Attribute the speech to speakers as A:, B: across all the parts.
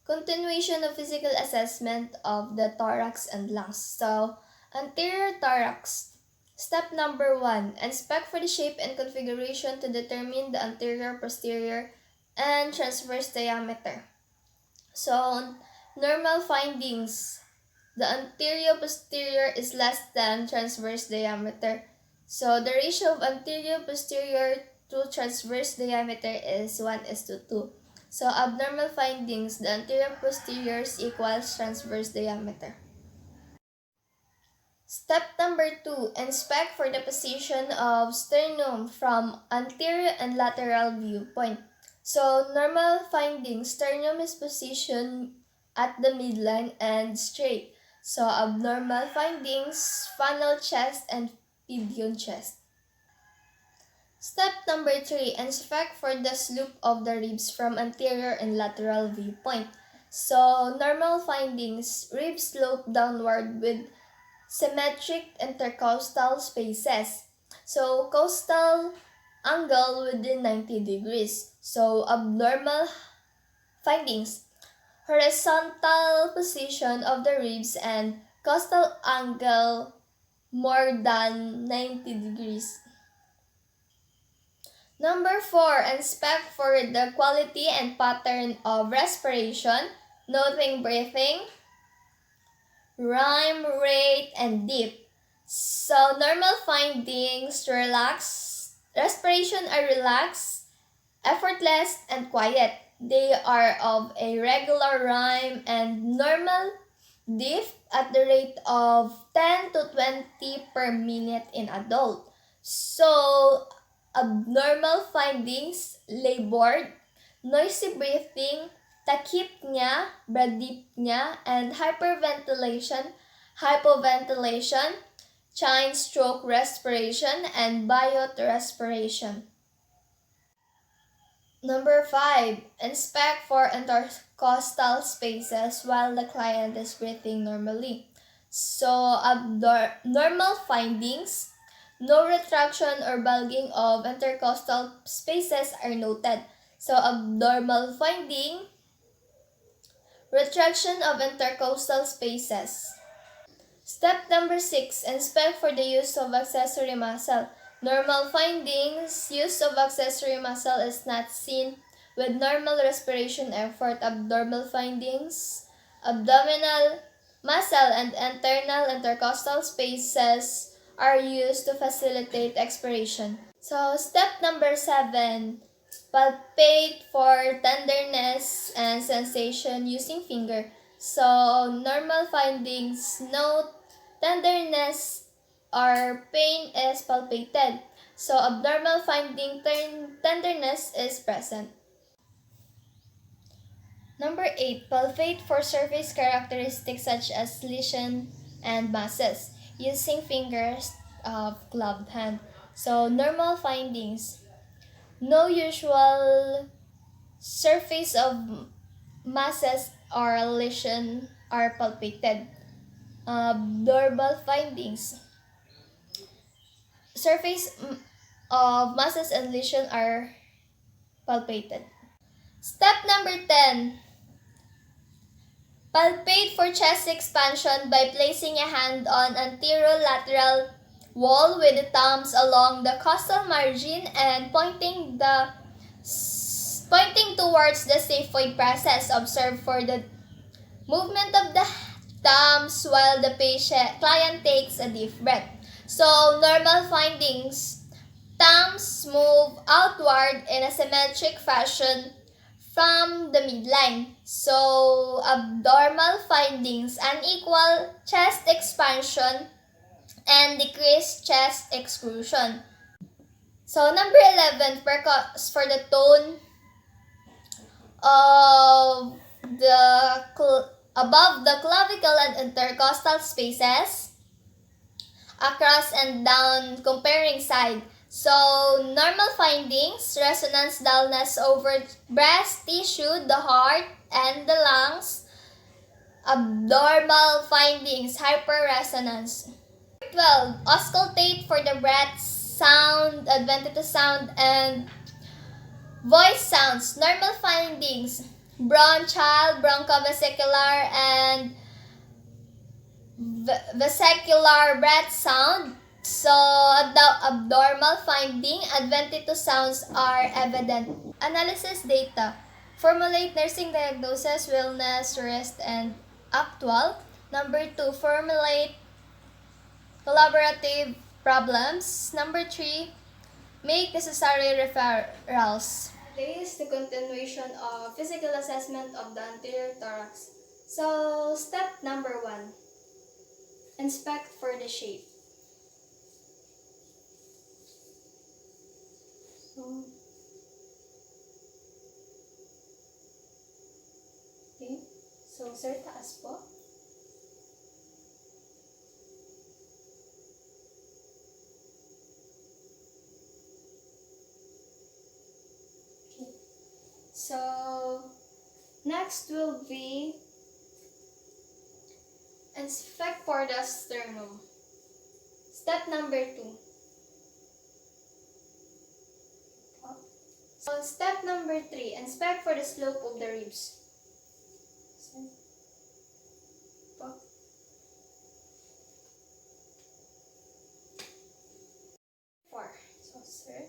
A: Continuation of physical assessment of the thorax and lungs. So, anterior thorax. Step number 1. Inspect for the shape and configuration to determine the anterior, posterior, and transverse diameter. So, normal findings. The anterior posterior is less than transverse diameter. So, the ratio of anterior posterior to transverse diameter is 1:2. So, abnormal findings, the anterior posterior equals transverse diameter. Step number 2, inspect for the position of sternum from anterior and lateral viewpoint. So, normal findings, sternum is positioned at the midline and straight. So, abnormal findings, funnel chest and pigeon chest. Step number 3, inspect for the slope of the ribs from anterior and lateral viewpoint. So, normal findings, ribs slope downward with symmetric intercostal spaces. So, costal angle within 90 degrees. So, abnormal findings, horizontal position of the ribs and costal angle more than 90 degrees. Number 4, inspect for the quality and pattern of respiration, noting breathing, rhyme, rate, and deep. So, normal findings, respiration are relaxed, effortless, and quiet. They are of a regular rhyme and normal deep at the rate of 10 to 20 per minute in adult. So, abnormal findings, labored, noisy breathing, tachypnea, bradypnea, and hyperventilation, hypoventilation, chine stroke respiration, and biot respiration. Number 5, inspect for intercostal spaces while the client is breathing normally. So, normal findings, no retraction or bulging of intercostal spaces are noted. So, abnormal finding, retraction of intercostal spaces. Step number 6, inspect for the use of accessory muscle. Normal findings, use of accessory muscle is not seen with normal respiration effort. Abnormal findings, abdominal muscle and internal intercostal spaces are used to facilitate expiration. So, step number 7, palpate for tenderness and sensation using finger. So, normal findings, no tenderness or pain is palpated. So, abnormal finding, tenderness is present. Number 8, palpate for surface characteristics such as lesion and masses using fingers of gloved hand. So, normal findings, no usual surface of masses or lesion are palpated. Abnormal findings, surface of masses and lesion are palpated. Step number 10, palpate for chest expansion by placing a hand on anterolateral wall with the thumbs along the costal margin and pointing towards the xiphoid process. Observe for the movement of the thumbs while the client takes a deep breath. So, normal findings, thumbs move outward in a symmetric fashion from the midline. So, abnormal findings, unequal chest expansion and decreased chest extrusion. So, number 11, for the tone of the above the clavicle and intercostal spaces, across and down comparing side. So, normal findings, resonance dullness over breast tissue, the heart, and the lungs. Abnormal findings, hyperresonance. 12, auscultate for the breath, sound, adventative sound, and voice sounds. Normal findings, bronchial, bronchovesicular, and vesicular breath sound. So, the abnormal finding, adventitive sounds are evident. Analysis data. Formulate nursing diagnosis, wellness, rest, and actual. Number 2, formulate collaborative problems. Number 3, make necessary referrals. This is the continuation of physical assessment of the anterior thorax. So, step number 1, inspect for the shape. So, okay. So, sir, taas po. Okay. So, next will be inspect for the sternum. Step number 2. So, step number 3, inspect for the slope of the ribs. So, 4. So, sir.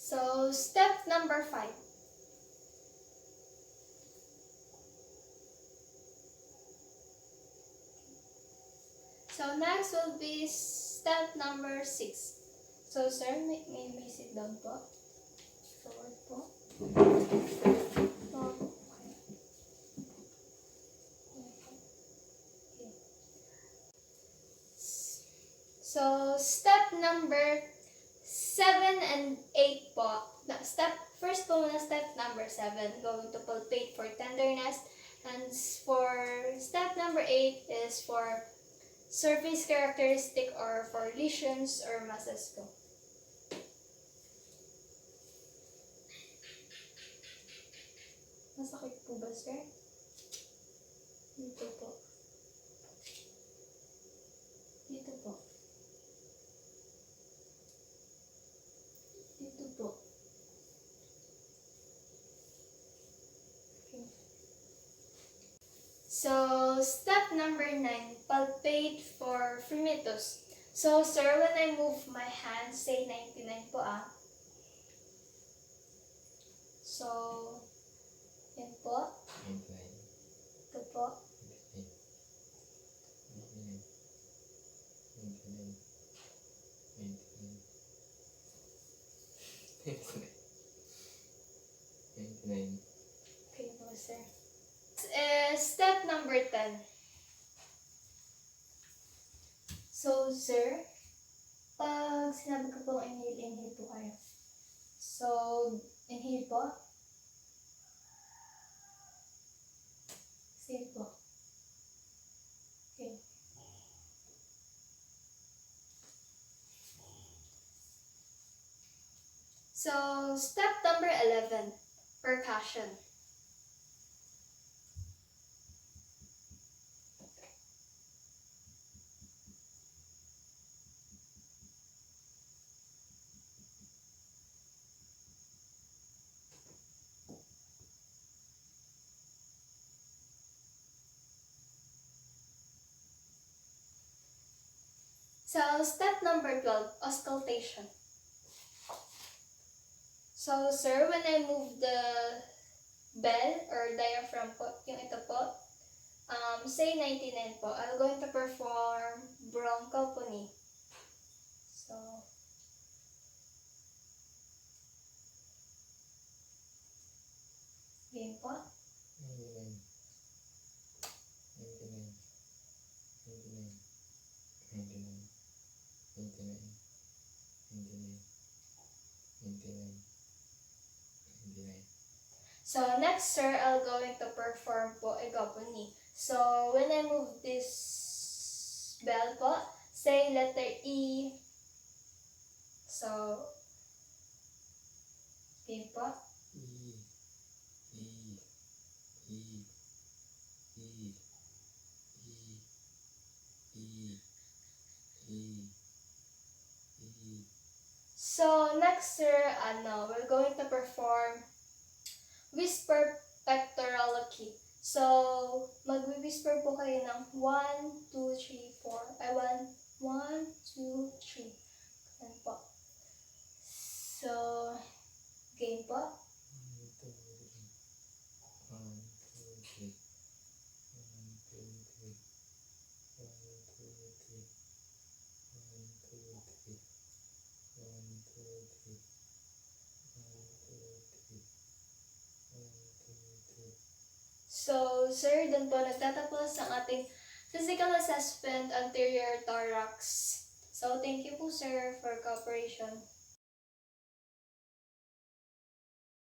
A: So, step number 5. So, next will be step number 6. So, sir, may sit down po. Forward po. So, step number 7 and 8 po. First po muna step number 7, going to palpate for tenderness. And for step number 8 is for surface characteristic or for lesions or masses po. Masakit po ba, sir? Dito po. Dito po. Dito po. Okay. So, step number 9, palpate for firmitus. So, sir, when I move my hand, say 99 po So, yan po. Ito po. Okay po, sir. Step number 10. So, sir, pag sinabi ko po inhale po kayo. So, inhale po. Exhale po. Okay. So, step number 11, percussion. So, step number 12, auscultation. So, sir, when I move the bell or say 99 po, I'm going to perform bronchopony. So, game po.
B: 99, 99, 99, 99, 99, 99, 99.
A: So, next, sir, I'll going to perform po egopony. So, when I move this bell po, say letter E. So, game po.
B: E, E, E, E, E, E, E, E.
A: So, next, sir, we're going to perform whisper pectoralogy. So, mag-whisper po kayo ng 1, 2, 3, 4. Ay, 1, 2, 3. Ganun po. So, game po.
B: 1, 2, 3. 1, 2, 3. 1, 2, 3. 1, 2, 3. 1, 2, 3. 1, 2, 3. 1, 2, 3. 1, 2, 3.
A: So, sir, doon po nagtatapos ang ating physical assessment anterior thorax. So, thank you po, sir, for cooperation.